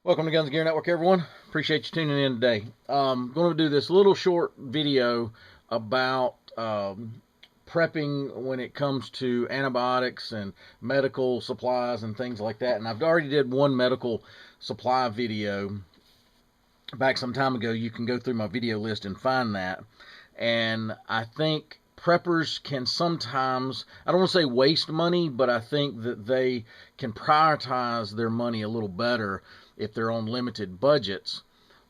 Welcome to Guns and Gear Network, everyone. Appreciate you tuning in today. I'm going to do this little short video about prepping when it comes to antibiotics and medical supplies and things like that. And I've already did one medical supply video back some time ago. You can go through my video list and find that. And I think preppers can sometimes, I don't want to say waste money, but I think that they can prioritize their money a little better if they're on limited budgets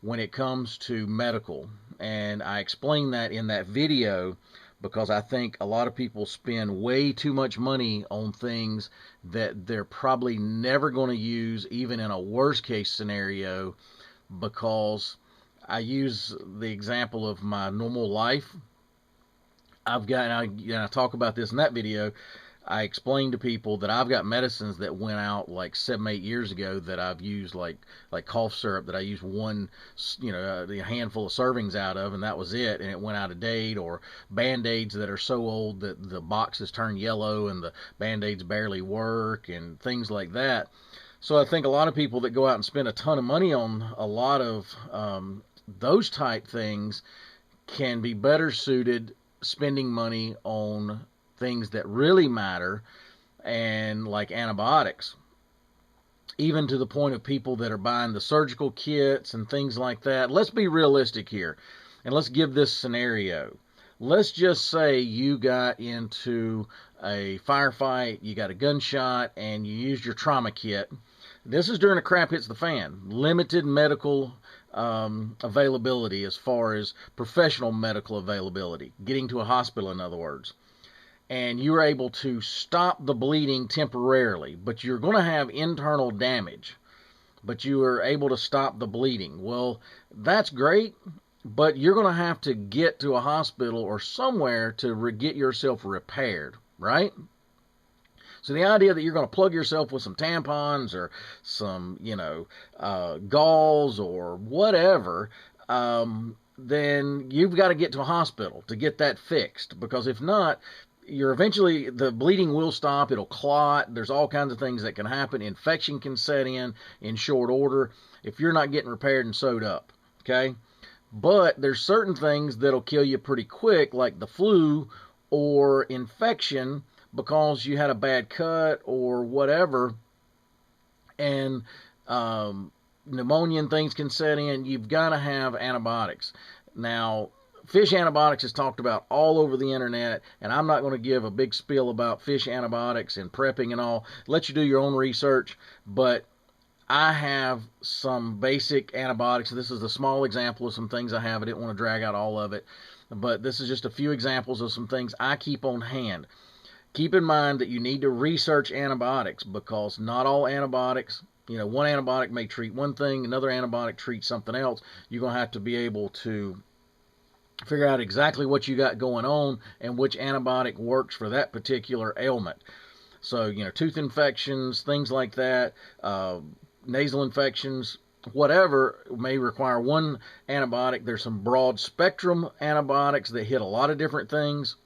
when it comes to medical. And I explain that in that video because I think a lot of people spend way too much money on things that they're probably never going to use, even in a worst case scenario, because I use the example of my normal life. I talk about this in that video. I explained to people that I've got medicines that went out like 7, 8 years ago that I've used, like cough syrup that I used one, a handful of servings out of, and that was it, and it went out of date. Or Band-Aids that are so old that the boxes turn yellow and the Band-Aids barely work, and things like that. So I think a lot of people that go out and spend a ton of money on a lot of those type things can be better suited spending money on things that really matter, and like antibiotics, even to the point of people that are buying the surgical kits and things like that. Let's be realistic here, and let's give this scenario. Let's just say you got into a firefight, you got a gunshot, and you used your trauma kit. This is during a crap hits the fan. Limited medical availability as far as professional medical availability, getting to a hospital, in other words. And you're able to stop the bleeding temporarily, but you're going to have internal damage, but you are able to stop the bleeding. Well, that's great, but you're going to have to get to a hospital or somewhere to get yourself repaired, right? So the idea that you're going to plug yourself with some tampons or some, gauze or whatever, then you've got to get to a hospital to get that fixed. Because if not, the bleeding will stop. It'll clot. There's all kinds of things that can happen. Infection can set in short order if you're not getting repaired and sewed up. Okay. But there's certain things that'll kill you pretty quick, like the flu or infection, because you had a bad cut or whatever, and pneumonia and things can set in. You've got to have antibiotics. Now, fish antibiotics is talked about all over the internet, and I'm not going to give a big spiel about fish antibiotics and prepping and all. Let you do your own research, but I have some basic antibiotics. This is a small example of some things I have. I didn't want to drag out all of it, but this is just a few examples of some things I keep on hand. Keep in mind that you need to research antibiotics, because not all antibiotics, one antibiotic may treat one thing, another antibiotic treats something else. You're going to have to be able to figure out exactly what you got going on and which antibiotic works for that particular ailment. So, tooth infections, things like that, nasal infections, whatever, may require one antibiotic. There's some broad spectrum antibiotics that hit a lot of different things.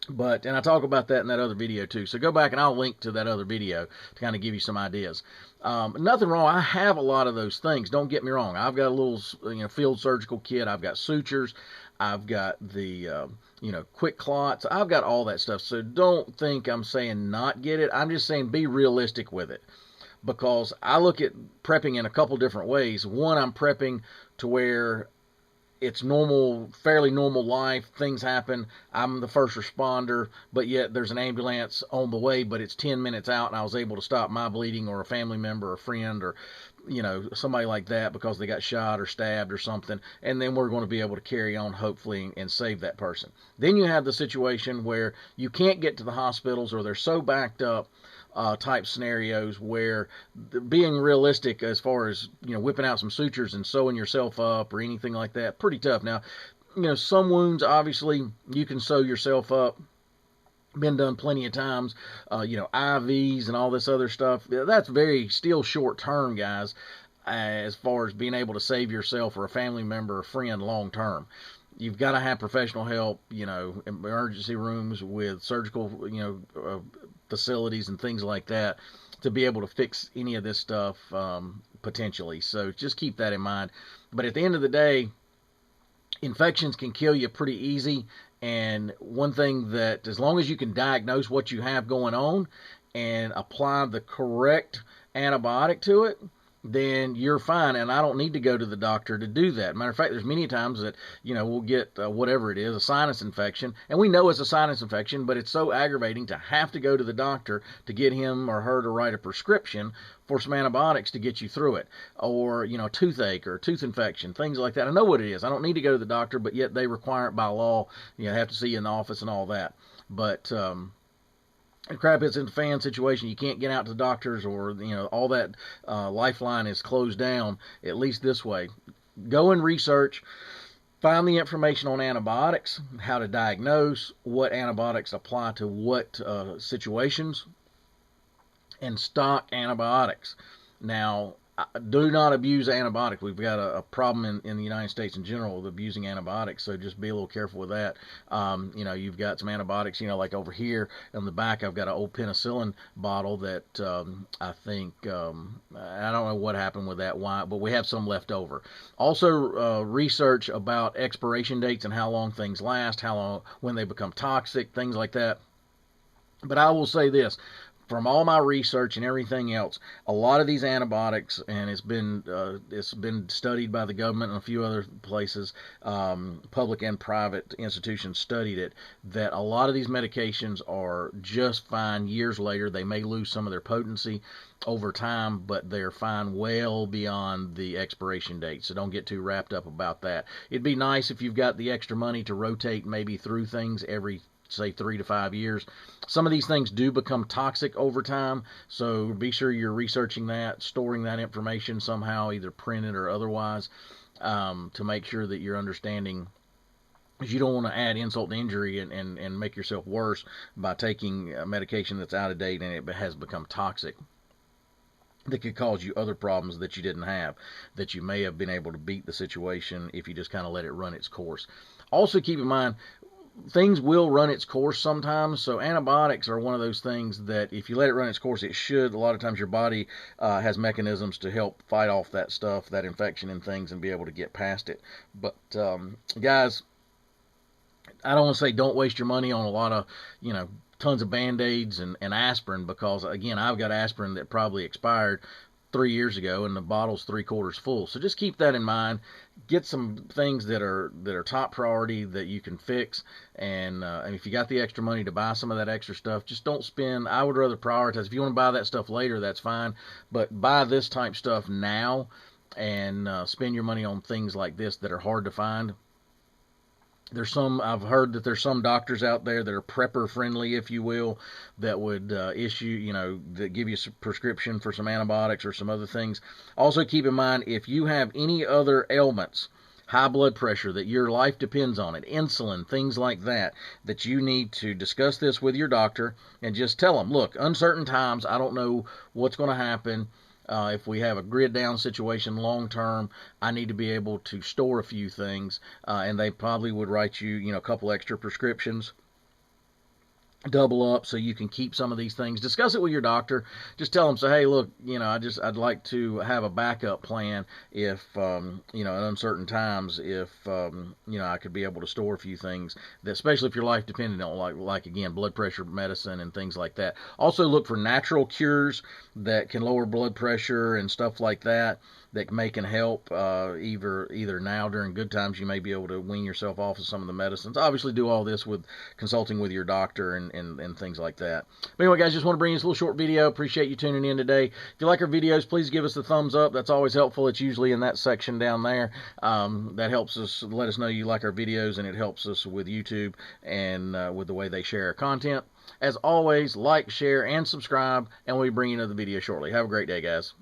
And I talk about that in that other video too. So go back and I'll link to that other video to kind of give you some ideas. Nothing wrong. I have a lot of those things. Don't get me wrong. I've got a little, field surgical kit. I've got sutures. I've got the, quick clots. I've got all that stuff. So don't think I'm saying not get it. I'm just saying be realistic with it, because I look at prepping in a couple different ways. One, I'm prepping to where it's normal, fairly normal life. Things happen. I'm the first responder, but yet there's an ambulance on the way, but it's 10 minutes out, and I was able to stop my bleeding, or a family member or a friend or, somebody like that, because they got shot or stabbed or something. And then we're going to be able to carry on, hopefully, and save that person. Then you have the situation where you can't get to the hospitals, or they're so backed up, type scenarios where being realistic as far as, whipping out some sutures and sewing yourself up or anything like that, pretty tough. Now, some wounds, obviously, you can sew yourself up. Been done plenty of times, IVs and all this other stuff. That's very still short term, guys, as far as being able to save yourself or a family member or friend long term. You've got to have professional help, emergency rooms with surgical, facilities and things like that to be able to fix any of this stuff potentially. So just keep that in mind. But at the end of the day, infections can kill you pretty easy. And one thing that, as long as you can diagnose what you have going on and apply the correct antibiotic to it, then you're fine, and I don't need to go to the doctor to do that. Matter of fact, there's many times that, we'll get whatever it is, a sinus infection, and we know it's a sinus infection, but it's so aggravating to have to go to the doctor to get him or her to write a prescription for some antibiotics to get you through it, or, toothache or tooth infection, things like that. I know what it is. I don't need to go to the doctor, but yet they require it by law. Have to see you in the office and all that. But crap, it's in the fan situation. You can't get out to the doctors, or all that lifeline is closed down. At least this way, go and research, find the information on antibiotics, how to diagnose, what antibiotics apply to what situations, and stock antibiotics. Now, do not abuse antibiotics. We've got a problem in the United States in general with abusing antibiotics, so just be a little careful with that. You've got some antibiotics, like over here on the back, I've got an old penicillin bottle that I think, I don't know what happened with that, why, but we have some left over. Also, research about expiration dates and how long things last, how long, when they become toxic, things like that. But I will say this, from all my research and everything else, a lot of these antibiotics, and it's been studied by the government and a few other places, public and private institutions studied it, that a lot of these medications are just fine years later. They may lose some of their potency over time, but they're fine well beyond the expiration date. So don't get too wrapped up about that. It'd be nice if you've got the extra money to rotate maybe through things every, say, 3 to 5 years. Some of these things do become toxic over time, so be sure you're researching that, storing that information somehow, either printed or otherwise, to make sure that you're understanding, because you don't want to add insult to injury and make yourself worse by taking a medication that's out of date and it has become toxic, that could cause you other problems that you didn't have, that you may have been able to beat the situation if you just kind of let it run its course. Also keep in mind, things will run its course sometimes, so antibiotics are one of those things that if you let it run its course, it should. A lot of times your body has mechanisms to help fight off that stuff, that infection and things, and be able to get past it. But guys, I don't want to say don't waste your money on a lot of, tons of Band-Aids and aspirin, because again, I've got aspirin that probably expired 3 years ago and the bottle's 3/4 full. So just keep that in mind. Get some things that are top priority that you can fix, and if you got the extra money to buy some of that extra stuff, just don't spend. I would rather prioritize. If you want to buy that stuff later, that's fine, but buy this type stuff now and spend your money on things like this that are hard to find. I've heard that there's some doctors out there that are prepper friendly, if you will, that would issue, that give you a prescription for some antibiotics or some other things. Also keep in mind, if you have any other ailments, high blood pressure, that your life depends on it, insulin, things like that, that you need to discuss this with your doctor and just tell them, look, uncertain times, I don't know what's going to happen. If we have a grid down situation long term, I need to be able to store a few things, and they probably would write you, a couple extra prescriptions, double up, so you can keep some of these things. Discuss it with your doctor. Just tell them, say, hey, look, I'd like to have a backup plan if, in uncertain times, if, I could be able to store a few things, that, especially if your life depended on, like again, blood pressure medicine and things like that. Also look for natural cures that can lower blood pressure and stuff like that, that can help. Either now during good times, you may be able to wean yourself off of some of the medicines. Obviously do all this with consulting with your doctor and things like that. But anyway, guys, just want to bring you this little short video. Appreciate you tuning in today. If you like our videos, please give us a thumbs up. That's always helpful. It's usually in that section down there. That helps us, let us know you like our videos, and it helps us with YouTube and with the way they share our content. As always, like, share, and subscribe, and we'll be bringing another video shortly. Have a great day, guys.